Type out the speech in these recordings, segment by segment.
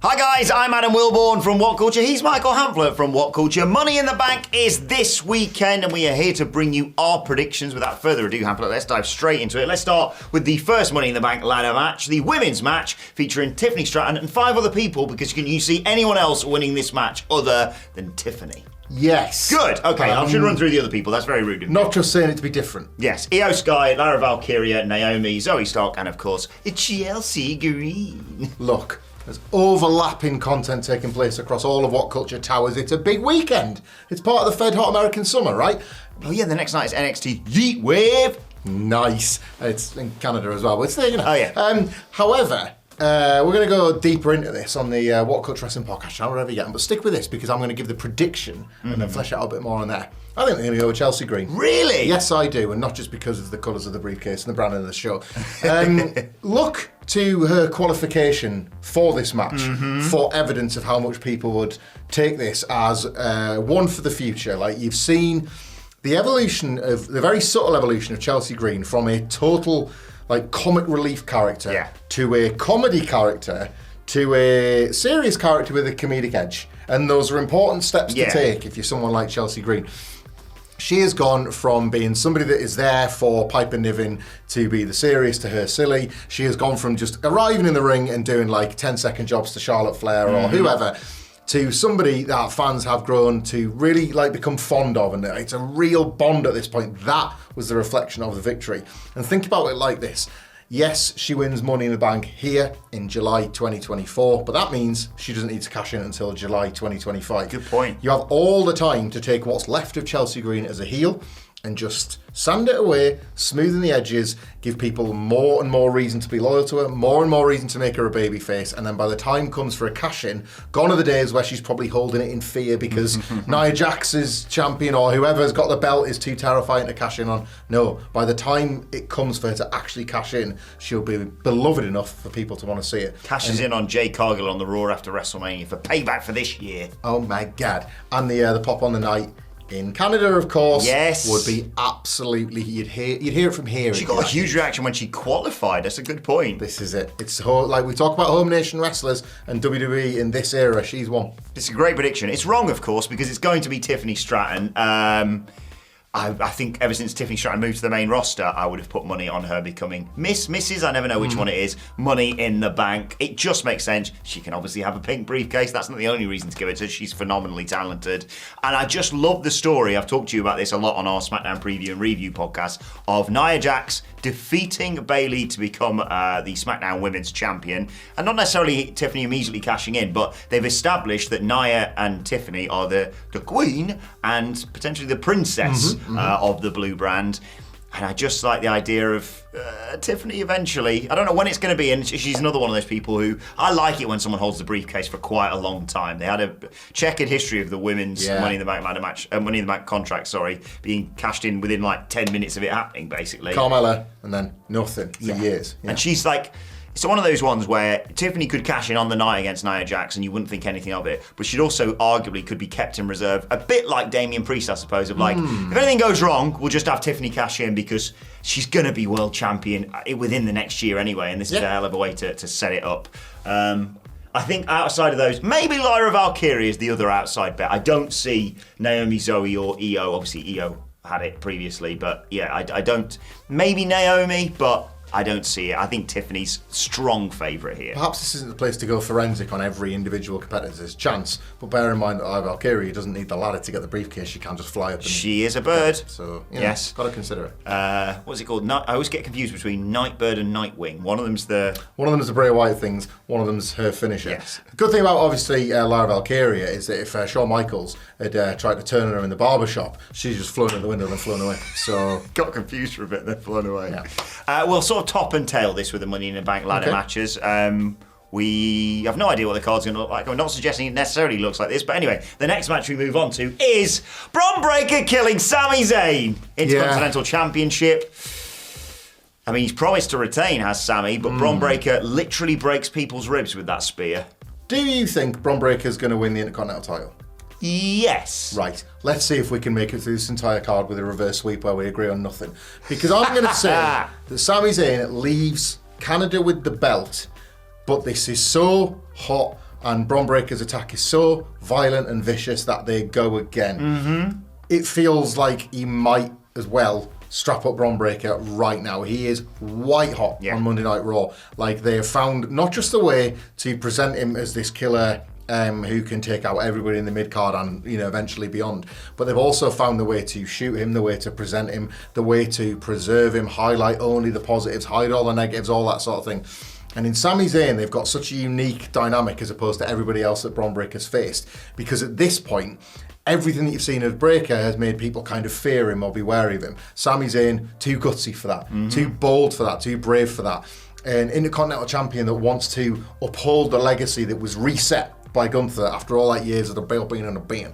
Hi guys, I'm Adam Wilbourn from WhatCulture. He's Michael Hamflett from WhatCulture. Money in the Bank is this weekend and we are here to bring you our predictions. Without further ado, Hamflett, let's dive straight into it. Let's start with the first Money in the Bank ladder match, the women's match, featuring Tiffany Stratton and 5 other people, because can you see anyone else winning this match other than Tiffany? Yes. Good. Okay, I should run through the other people. That's very rude of me. Not just saying it to be different. Yes. Io Sky, Lara Valkyria, Naomi, Zoe Stark, and of course, Chelsea Green. Look, there's overlapping content taking place across all of WhatCulture towers. It's a big weekend. It's part of the Fed Hot American Summer, right? Oh yeah, the next night is NXT Heat Wave. Nice. It's in Canada as well, but it's there, you know. Oh yeah. However, we're going to go deeper into this on the WhatCulture Wrestling Podcast channel, wherever you get them. But stick with this because I'm going to give the prediction and then flesh out a bit more on there. I think they're going to go with Chelsea Green. Really? Yes, I do, and not just because of the colours of the briefcase and the branding of the show. Look to her qualification for this match for evidence of how much people would take this as one for the future. Like, you've seen the very subtle evolution of Chelsea Green from a total comic relief character to a comedy character to a serious character with a comedic edge. And those are important steps to take if you're someone like Chelsea Green. She has gone from being somebody that is there for pipe and nivin to be the serious to her silly. She has gone from just arriving in the ring and doing 10-second jobs to Charlotte Flair or whoever, to somebody that fans have grown to really become fond of, and it's a real bond at this point. That was the reflection of the victory. And think about it like this. Yes, she wins Money in the Bank here in July 2024, but that means she doesn't need to cash in until July 2025. Good point. You have all the time to take what's left of Chelsea Green as a heel and just sand it away, smoothen the edges, give people more and more reason to be loyal to her, more and more reason to make her a babyface, and then by the time comes for a cash-in, gone are the days where she's probably holding it in fear because Nia Jax's champion or whoever's got the belt is too terrifying to cash in on. No, by the time it comes for her to actually cash in, she'll be beloved enough for people to want to see it. Cashes in on Jay Cargill on the Raw after WrestleMania for payback for this year. Oh my God. And the pop on the night in Canada, of course, would be absolutely, you'd hear it from here. She got a huge reaction when she qualified. That's a good point. This is it. It's we talk about home nation wrestlers and WWE in this era. She's one. It's a great prediction. It's wrong, of course, because it's going to be Tiffany Stratton. I think ever since Tiffany Stratton moved to the main roster, I would have put money on her becoming Mrs. I never know which one it is. Money in the Bank. It just makes sense. She can obviously have a pink briefcase. That's not the only reason to give it to her. She's phenomenally talented. And I just love the story. I've talked to you about this a lot on our SmackDown Preview and Review podcast of Nia Jax defeating Bayley to become the SmackDown Women's Champion. And not necessarily Tiffany immediately cashing in, but they've established that Nia and Tiffany are the queen and potentially the princess of the blue brand. And I just like the idea of Tiffany eventually. I don't know when it's going to be, and she's another one of those people who, I like it when someone holds the briefcase for quite a long time. They had a checkered history of the women's Money in the Bank ladder match, Money in the Bank contract, being cashed in within 10 minutes of it happening, basically. Carmella, and then nothing for years. Yeah. And she's it's one of those ones where Tiffany could cash in on the night against Nia Jax and you wouldn't think anything of it, but she'd also arguably could be kept in reserve, a bit like Damian Priest, I suppose, of if anything goes wrong, we'll just have Tiffany cash in because she's going to be world champion within the next year anyway, and this is a hell of a way to set it up. I think outside of those, maybe Lyra Valkyria is the other outside bet. I don't see Naomi, Zoe or Io. Obviously, Io had it previously, but yeah, I don't. Maybe Naomi, but I don't see it. I think Tiffany's strong favourite here. Perhaps this isn't the place to go forensic on every individual competitor's chance, but bear in mind that Valkyria doesn't need the ladder to get the briefcase. She can just fly up. She is a bird. So, yes. Got to consider it. What's it called? I always get confused between Nightbird and Nightwing. One of them's the Bray Wyatt things, one of them's her finisher. Yes. The good thing about, obviously, Lyra Valkyria is that if Shawn Michaels had tried to turn her in the barber shop, she's just flown out the window and flown away. So got confused for a bit, then flown away. Yeah. We'll sort of top and tail this with the Money in the Bank ladder matches. We have no idea what the card's going to look like. I'm not suggesting it necessarily looks like this, but anyway, the next match we move on to is Bron Breakker killing Sami Zayn. Intercontinental Championship. I mean, he's promised to retain, has Sami, but Bron Breakker literally breaks people's ribs with that spear. Do you think Bron Breakker's going to win the Intercontinental title? Yes. Right. Let's see if we can make it through this entire card with a reverse sweep where we agree on nothing. Because I'm going to say that Sami Zayn leaves Canada with the belt, but this is so hot and Bron Breaker's attack is so violent and vicious that they go again. It feels like he might as well strap up Bron Breakker right now. He is white hot on Monday Night Raw. Like, they have found not just a way to present him as this killer who can take out everybody in the mid-card and, you know, eventually beyond, but they've also found the way to shoot him, the way to present him, the way to preserve him, highlight only the positives, hide all the negatives, all that sort of thing. And in Sami Zayn, they've got such a unique dynamic as opposed to everybody else that Bron Breakker's faced, because at this point, everything that you've seen of Breakker has made people kind of fear him or be wary of him. Sami Zayn, too gutsy for that, too bold for that, too brave for that. An Intercontinental Champion that wants to uphold the legacy that was reset by Gunther after all that years of the belt being on a being.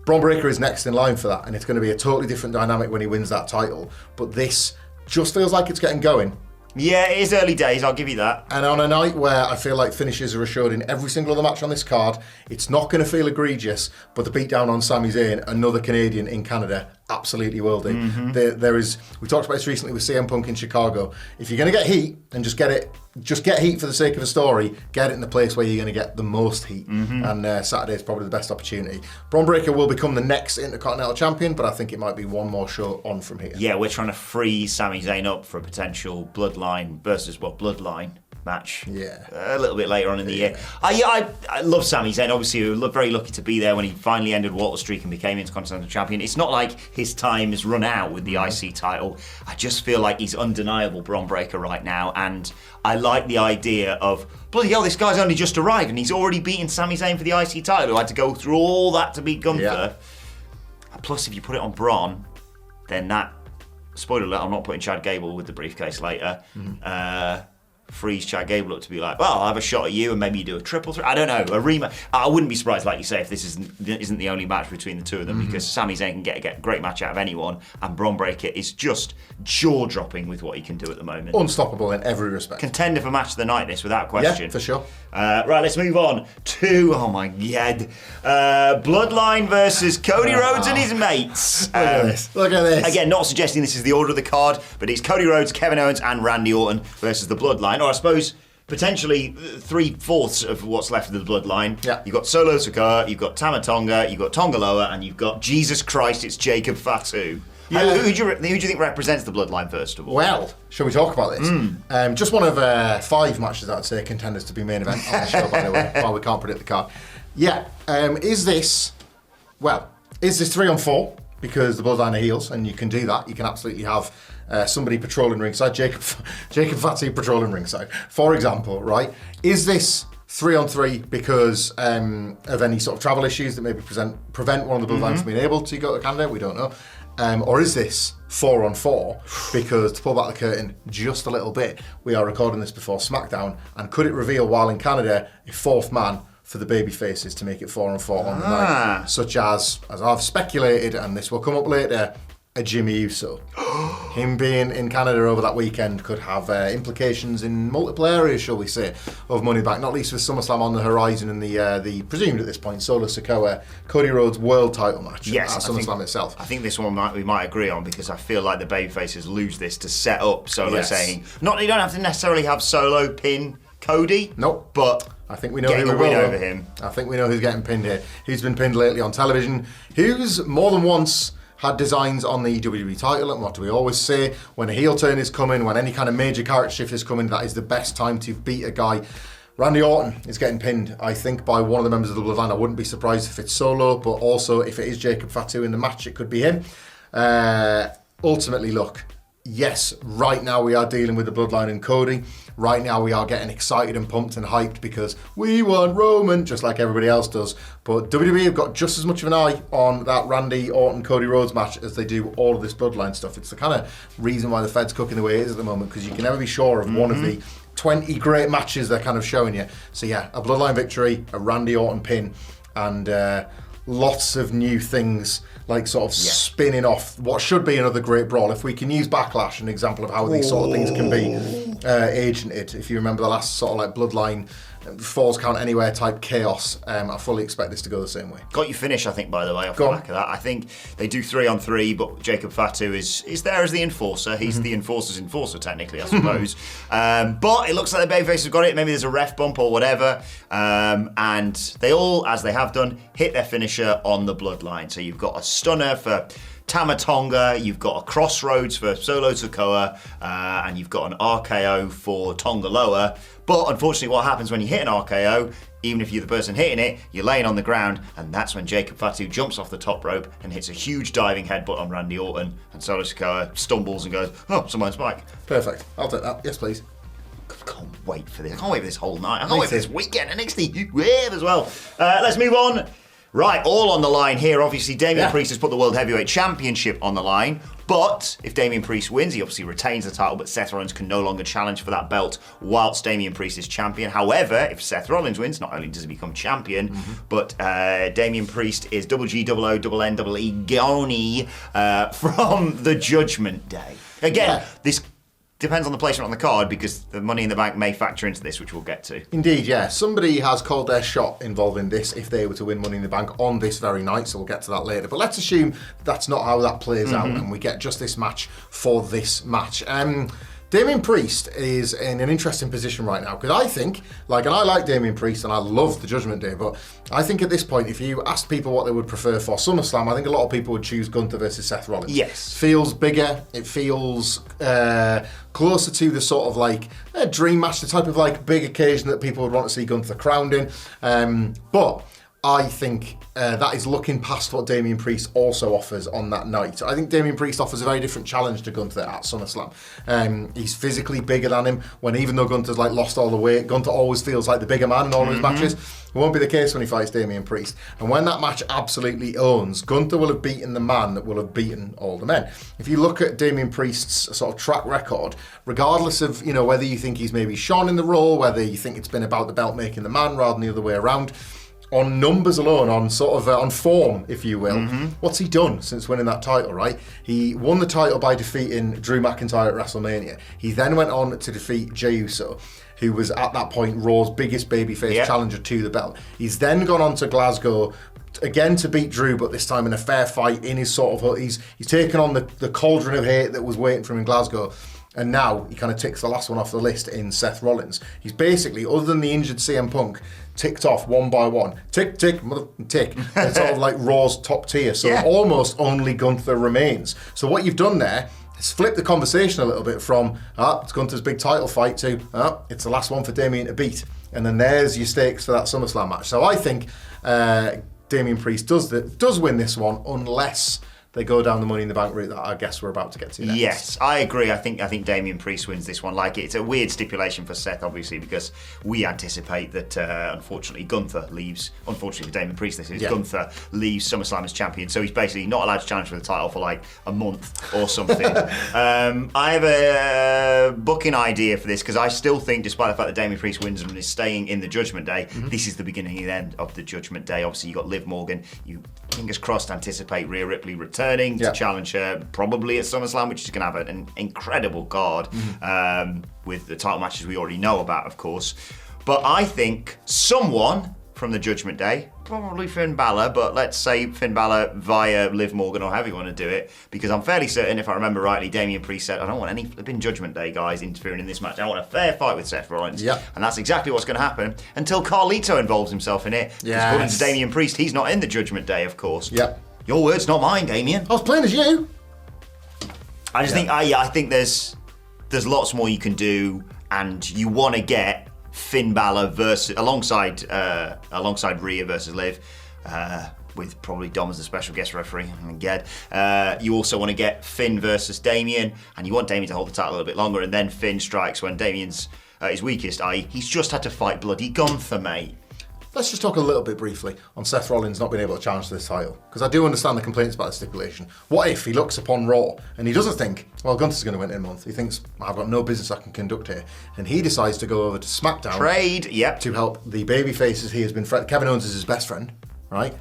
Bron Breakker is next in line for that, and it's going to be a totally different dynamic when he wins that title. But this just feels like it's getting going. Yeah, it is early days, I'll give you that. And on a night where I feel like finishes are assured in every single other match on this card, it's not going to feel egregious, but the beatdown on Sami Zayn, another Canadian in Canada, absolutely will do. There is, we talked about this recently with CM Punk in Chicago. If you're going to get heat, and just get heat for the sake of a story, get it in the place where you're going to get the most heat. And Saturday is probably the best opportunity. Bron Breakker will become the next Intercontinental Champion, but I think it might be one more show on from here. Yeah, we're trying to free Sami Zayn up for a potential Bloodline versus, Bloodline match. Yeah. A little bit later on in the year. I love Sami Zayn. Obviously, we were very lucky to be there when he finally ended Walter's streak and became Intercontinental Champion. It's not like his time has run out with the IC title. I just feel like he's undeniable Bron Breakker right now, and I like the idea of, bloody hell, this guy's only just arrived and he's already beaten Sami Zayn for the IC title, who had to go through all that to beat Gunther. Yeah. Plus, if you put it on Bron, then that, spoiler alert, I'm not putting Chad Gable with the briefcase later, frees Chad Gable up to be like, well, I'll have a shot at you and maybe you do a triple threat. I don't know, a rematch. I wouldn't be surprised, like you say, if this isn't the only match between the two of them, because Sami Zayn can get a great match out of anyone, and Bron Breakker is just jaw-dropping with what he can do at the moment. Unstoppable in every respect. Contender for match of the night, this, without question. Yeah, for sure. Right, let's move on to, oh my god, Bloodline versus Cody Rhodes and his mates. Look at this. Look at this. Again, not suggesting this is the order of the card, but it's Cody Rhodes, Kevin Owens, and Randy Orton versus the Bloodline. Or I suppose potentially 3/4 of what's left of the Bloodline. Yeah. You've got Solo Sikoa, you've got Tama Tonga, you've got Tonga Loa, and you've got, Jesus Christ, it's Jacob Fatu. Yeah. Who do you think represents the Bloodline, first of all? Well, shall we talk about this? Just one of 5 matches that I'd say contenders to be main event on the show, by the way, while we can't predict the card. Yeah, is this 3-on-4? Because the Bloodline are heels, and you can do that. You can absolutely have somebody patrolling ringside, Jacob Fatu patrolling ringside, for example, right? Is this 3-on-3 because of any sort of travel issues that maybe prevent one of the Bloodline from being able to go to Canada? We don't know. Or is this 4-on-4 because, to pull back the curtain just a little bit, we are recording this before SmackDown, and could it reveal while in Canada a 4th man for the baby faces to make it 4-on-4 on the night, such as I've speculated, and this will come up later, a Jimmy Uso. Him being in Canada over that weekend could have implications in multiple areas, shall we say, of Money Back, not least with SummerSlam on the horizon and the presumed at this point Solo Sikoa, Cody Rhodes world title match at SummerSlam itself. I think this one we might agree on, because I feel like the babyfaces lose this to set up Solo saying, not you don't have to necessarily have Solo pin Cody. Nope. But I think we know who will win over him. I think we know who's getting pinned here. Who's been pinned lately on television? Who's more than once had designs on the WWE title, and what do we always say? When a heel turn is coming, when any kind of major character shift is coming, that is the best time to beat a guy. Randy Orton is getting pinned, I think, by one of the members of the Bloodline. I wouldn't be surprised if it's Solo, but also if it is Jacob Fatu in the match, it could be him. Ultimately, look, yes, right now we are dealing with the Bloodline and Cody. Right now we are getting excited and pumped and hyped because we want Roman, just like everybody else does. But WWE have got just as much of an eye on that Randy Orton-Cody Rhodes match as they do all of this Bloodline stuff. It's the kind of reason why the Fed's cooking the way it is at the moment, because you can never be sure of one of the 20 great matches they're kind of showing you. So yeah, a Bloodline victory, a Randy Orton pin, and lots of new things like sort of spinning off what should be another great brawl. If we can use Backlash, an example of how these sort of things can be agented. If you remember the last sort of like Bloodline falls count anywhere type chaos. I fully expect this to go the same way. Got your finish, I think, by the way, off the back of that. I think they do 3-on-3, but Jacob Fatu is there as the enforcer. He's the enforcer's enforcer, technically, I suppose. But it looks like the babyface have got it. Maybe there's a ref bump or whatever. And they all, as they have done, hit their finisher on the Bloodline. So you've got a stunner for Tama Tonga, you've got a crossroads for Solo Sikoa, and you've got an RKO for Tonga Loa. But unfortunately, what happens when you hit an RKO, even if you're the person hitting it, you're laying on the ground, and that's when Jacob Fatu jumps off the top rope and hits a huge diving headbutt on Randy Orton, and Solo Sikoa stumbles and goes, "Oh, someone's back." Perfect. I'll take that. Yes, please. I can't wait for this. I can't wait for this whole night. I can't wait for this weekend. NXT as well. Let's move on. Right, all on the line here. Obviously, Damian Priest has put the World Heavyweight Championship on the line. But if Damian Priest wins, he obviously retains the title, but Seth Rollins can no longer challenge for that belt whilst Damian Priest is champion. However, if Seth Rollins wins, not only does he become champion, but Damian Priest is GGOONNEE Goni from the Judgment Day. Again, this depends on the placement on the card because the Money in the Bank may factor into this, which we'll get to. Indeed, yeah. Somebody has called their shot involving this if they were to win Money in the Bank on this very night, so we'll get to that later. But let's assume that's not how that plays out and we get just this match for this match. Damian Priest is in an interesting position right now because I think, and I like Damian Priest and I love the Judgment Day, but I think at this point, if you asked people what they would prefer for SummerSlam, I think a lot of people would choose Gunther versus Seth Rollins. Yes. Feels bigger, it feels closer to the sort of a dream match, the type of big occasion that people would want to see Gunther crowned in. But I think that is looking past what Damian Priest also offers on that night. I think Damian Priest offers a very different challenge to Gunther at SummerSlam. He's physically bigger than him. Even though Gunther's lost all the weight, Gunther always feels like the bigger man in all his matches. It won't be the case when he fights Damian Priest. And when that match absolutely owns, Gunther will have beaten the man that will have beaten all the men. If you look at Damian Priest's sort of track record, regardless of whether you think he's maybe shone in the role, whether you think it's been about the belt making the man rather than the other way around, on numbers alone, on on form, if you will, what's he done since winning that title, right? He won the title by defeating Drew McIntyre at WrestleMania. He then went on to defeat Jey Uso, who was at that point Raw's biggest babyface challenger to the belt. He's then gone on to Glasgow again to beat Drew, but this time in a fair fight in his he's taken on the cauldron of hate that was waiting for him in Glasgow. And now he kind of ticks the last one off the list in Seth Rollins. He's basically, other than the injured CM Punk, ticked off one by one. Tick, tick, mother, tick. It's sort of Raw's top tier. So almost only Gunther remains. So what you've done there is flip the conversation a little bit from, it's Gunther's big title fight to, it's the last one for Damian to beat. And then there's your stakes for that SummerSlam match. So I think Damian Priest does win this one unless they go down the Money in the Bank route that I guess we're about to get to next. Yes, I agree. I think Damian Priest wins this one. It's a weird stipulation for Seth, obviously, because we anticipate that unfortunately Gunther leaves. Unfortunately for Damian Priest, Gunther leaves SummerSlam as champion, so he's basically not allowed to challenge for the title for a month or something. I have a booking idea for this because I still think, despite the fact that Damian Priest wins and is staying in the Judgment Day, this is the beginning and end of the Judgment Day. Obviously, you got Liv Morgan. You fingers crossed anticipate Rhea Ripley returning to challenge her probably at SummerSlam, which is going to have an incredible card with the title matches we already know about, of course. But I think someone from the Judgment Day, probably Finn Balor, but let's say Finn Balor via Liv Morgan or however you want to do it, because I'm fairly certain, if I remember rightly, Damian Priest said, I don't want any flipping Judgment Day guys interfering in this match. I want a fair fight with Seth Rollins. And that's exactly what's going to happen until Carlito involves himself in it. According to Damian Priest, he's not in the Judgment Day, of course. Your words, not mine, Damian. I was playing as you. I just think, I think there's lots more you can do, and you want to get Finn Balor alongside Rhea versus Liv, with probably Dom as the special guest referee. You also want to get Finn versus Damian, and you want Damian to hold the title a little bit longer, and then Finn strikes when Damian's his weakest, i.e. he's just had to fight bloody Gunther, mate. Let's just talk a little bit briefly on Seth Rollins not being able to challenge this title, because I do understand the complaints about the stipulation. What if he looks upon Raw and he doesn't think, well, Gunther's going to win in a month. He thinks, I've got no business I can conduct here. And he decides to go over to SmackDown to help the baby faces he has been Kevin Owens is his best friend, right?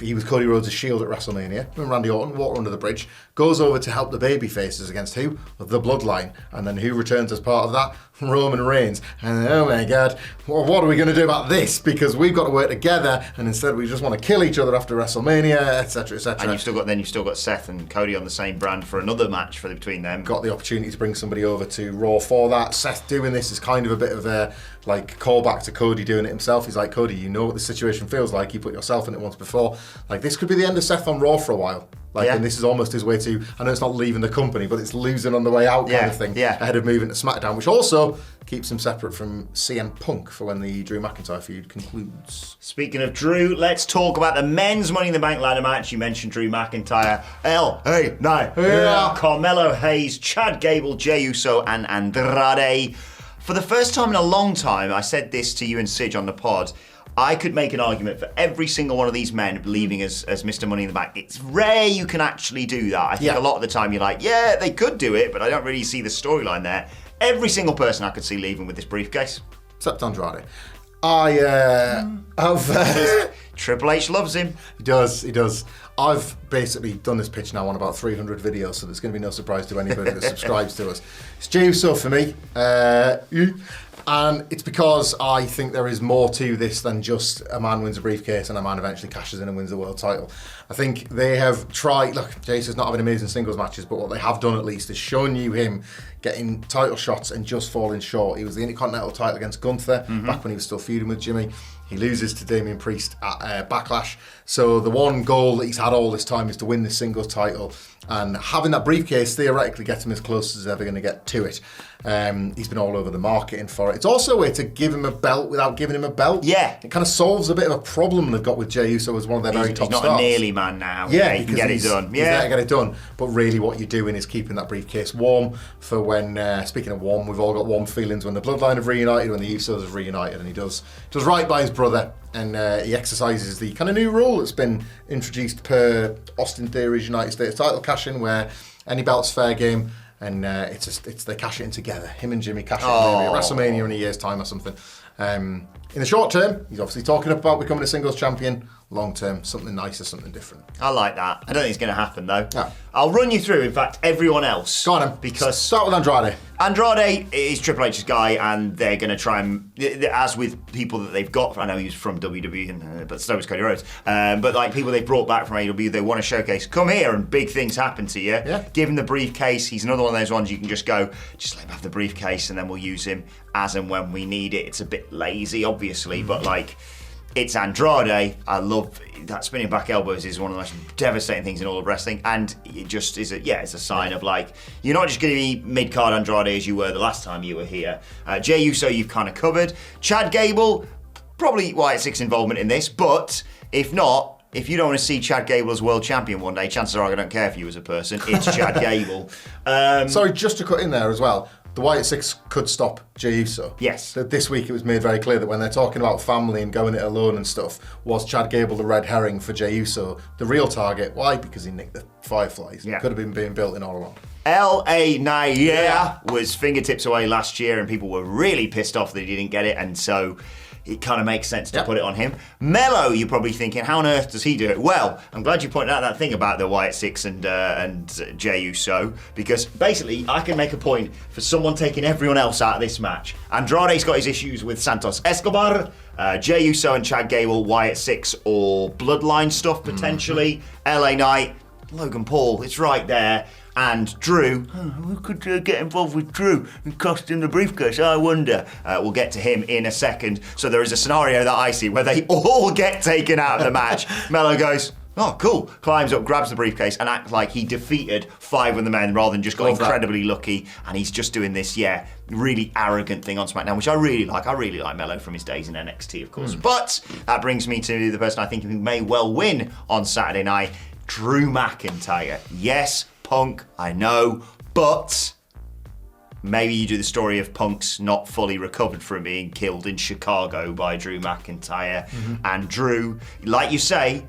He was Cody Rhodes' Shield at WrestleMania. And Randy Orton, water under the bridge, goes over to help the baby faces against who? The Bloodline. And then who returns as part of that? Roman Reigns. And oh my God, well, what are we going to do about this? Because we've got to work together, and instead we just want to kill each other after WrestleMania, etc., etc. And you've still got Seth and Cody on the same brand for another match between them. Got the opportunity to bring somebody over to Raw for that. Seth doing this is kind of a bit of a callback to Cody doing it himself. He's like, Cody, you know what the situation feels like. You put yourself in it once before. Like, this could be the end of Seth on Raw for a while. And this is almost his way to, I know it's not leaving the company, but it's losing on the way out kind of thing. Ahead of moving to SmackDown, which also keeps him separate from CM Punk for when the Drew McIntyre feud concludes. Speaking of Drew, let's talk about the men's Money in the Bank ladder match. You mentioned Drew McIntyre. Carmelo Hayes, Chad Gable, Jey Uso, and Andrade. For the first time in a long time, I said this to you and Sidge on the pod, I could make an argument for every single one of these men leaving as Mr. Money in the Bank. It's rare you can actually do that. I think a lot of the time you're like, yeah, they could do it, but I don't really see the storyline there. Every single person I could see leaving with this briefcase. Except Andrade. I've... Triple H loves him. He does. I've basically done this pitch now on about 300 videos, so there's going to be no surprise to anybody that subscribes to us. It's Jey Uso for me. And it's because I think there is more to this than just a man wins a briefcase and a man eventually cashes in and wins the world title. I think they have tried, look, Jey Uso's not having amazing singles matches, but what they have done at least is shown you him getting title shots and just falling short. He was the Intercontinental title against Gunther back when he was still feuding with Jimmy. He loses to Damian Priest at Backlash. So the one goal that he's had all this time is to win the singles title. And having that briefcase theoretically gets him as close as he's ever going to get to it. He's been all over the marketing for it. It's also a way to give him a belt without giving him a belt. Yeah. It kind of solves a bit of a problem they've got with Jey Uso as one of their very top stars. He's not a nearly man now. Yeah, he can get it done. He's there to get it done. But really what you're doing is keeping that briefcase warm for when, speaking of warm, we've all got warm feelings when the Bloodline have reunited, when the Usos have reunited, and he does right by his brother. And he exercises the kind of new rule that's been introduced per Austin Theory's United States title cash-in, where any belt's fair game, and they cash it in together. Him and Jimmy cash it in maybe at WrestleMania in a year's time or something. In the short term, he's obviously talking about becoming a singles champion. Long term, something nicer, something different. I like that. I don't think it's going to happen though. No. I'll run you through, in fact, everyone else. Go on then. Because start with Andrade. Andrade is Triple H's guy, and they're going to try and, as with people that they've got, I know he was from WWE, but so was Cody Rhodes, but like people they've brought back from AEW, they want to showcase, come here and big things happen to you. Yeah. Give him the briefcase. He's another one of those ones you can just go, just let him have the briefcase and then we'll use him as and when we need it. It's a bit lazy, obviously, but like, it's Andrade. I love that spinning back elbows is one of the most devastating things in all of wrestling, and it just is it's a sign of like, you're not just going to be mid-card Andrade as you were the last time you were here. Jey Uso you've kind of covered. Chad Gable, probably Wyatt Six involvement in this, but if not, if you don't want to see Chad Gable as world champion one day, chances are I don't care for you as a person. It's Chad Gable. Sorry, just to cut in there as well. The Wyatt Six could stop Jey Uso. Yes. This week it was made very clear that when they're talking about family and going it alone and stuff, was Chad Gable the red herring for Jey Uso the real target? Why? Because he nicked the Fireflies. Yeah. It could have been being built in all along. LA Nia was fingertips away last year, and people were really pissed off that he didn't get it, and so it kind of makes sense to put it on him. Mello, you're probably thinking, how on earth does he do it? Well, I'm glad you pointed out that thing about the Wyatt Six and Jey Uso, because basically I can make a point for someone taking everyone else out of this match. Andrade's got his issues with Santos Escobar, Jey Uso and Chad Gable, Wyatt Six or Bloodline stuff potentially. LA Knight, Logan Paul, it's right there. And Drew, who could get involved with Drew and cost him the briefcase? I wonder. We'll get to him in a second. So there is a scenario that I see where they all get taken out of the match. Mello goes, oh, cool. Climbs up, grabs the briefcase, and acts like he defeated 5 of the men rather than just got incredibly lucky. And he's just doing this, really arrogant thing on SmackDown, which I really like. I really like Mello from his days in NXT, of course. But that brings me to the person I think who may well win on Saturday night, Drew McIntyre. Yes, Punk, I know, but maybe you do the story of Punk's not fully recovered from being killed in Chicago by Drew McIntyre. And Drew, like you say,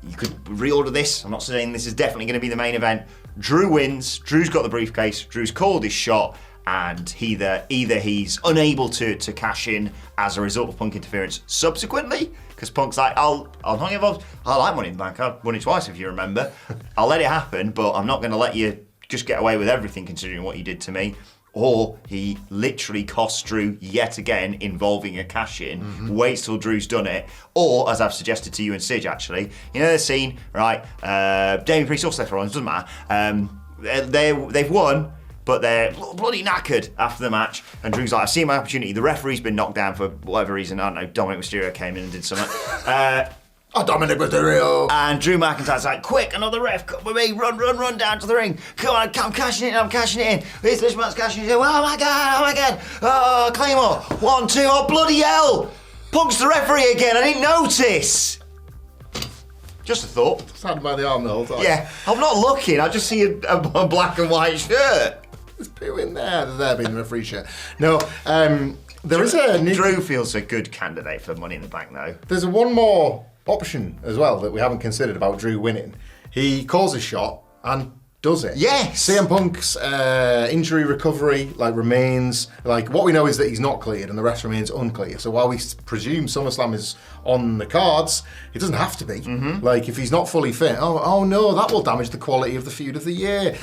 you could reorder this. I'm not saying this is definitely going to be the main event. Drew wins. Drew's got the briefcase. Drew's called his shot. and either he's unable to cash in as a result of Punk interference subsequently, because Punk's like, I like Money in the Bank, I've won it twice if you remember, I'll let it happen, but I'm not going to let you just get away with everything considering what you did to me. Or he literally costs Drew yet again involving a cash-in, waits till Drew's done it, or, as I've suggested to you and Sige actually, you know the scene, right, Damien Priest or Seth Rollins, doesn't matter, they've won, but they're bloody knackered after the match, and Drew's like, I've seen my opportunity, the referee's been knocked down for whatever reason, I don't know, Dominic Mysterio came in and did something. Dominic Mysterio. And Drew McIntyre's like, quick, another ref, come with me, run down to the ring. Come on, I'm cashing it in. This man's cashing it in. Oh my God. Oh, Claymore. 1, 2, oh bloody hell. Punk's the referee again, I didn't notice. Just a thought. Stand by the arm the whole time. Yeah, I'm not looking, I just see a black and white shirt. There's people in there. They're being the referee shirt. No, there is a... Drew feels a good candidate for Money in the Bank though. There's one more option as well that we haven't considered about Drew winning. He calls a shot and does it. Yes. CM Punk's injury recovery remains, what we know is that he's not cleared and the rest remains unclear. So while we presume SummerSlam is on the cards, it doesn't have to be. If he's not fully fit, oh no, that will damage the quality of the feud of the year.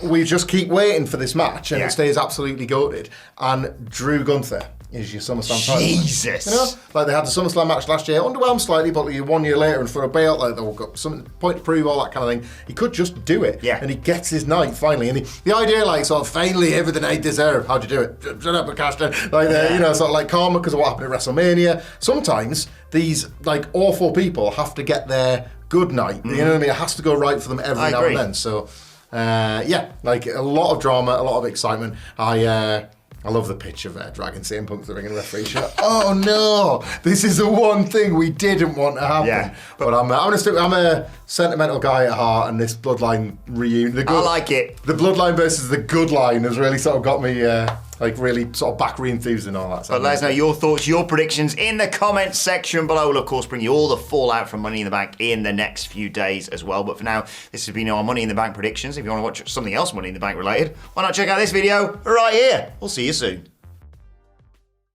We just keep waiting for this match and it stays absolutely goated. And Drew Gunther is your SummerSlam title. Jesus. You know? They had the SummerSlam match last year, underwhelmed slightly, but 1 year later and for a belt, they've got some point to prove, all that kind of thing. He could just do it. Yeah. And he gets his night finally. And the idea, finally everything I deserve. How'd you do it? Shut up and cash in. Karma because of what happened at WrestleMania. Sometimes these awful people have to get their good night. You know what I mean? It has to go right for them every now and then. So a lot of drama, a lot of excitement. I love the pitch of dragging CM Punk to the ring and referee shot. Oh no, this is the one thing we didn't want to happen. Yeah, but I'm a sentimental guy at heart, and this Bloodline reunion. I like it. The Bloodline versus the Good Line has really sort of got me really sort of back re-enthused and all that. But let us know your thoughts, your predictions in the comments section below. We'll of course bring you all the fallout from Money in the Bank in the next few days as well. But for now, this has been our Money in the Bank predictions. If you want to watch something else Money in the Bank related, why not check out this video right here? We'll see you soon.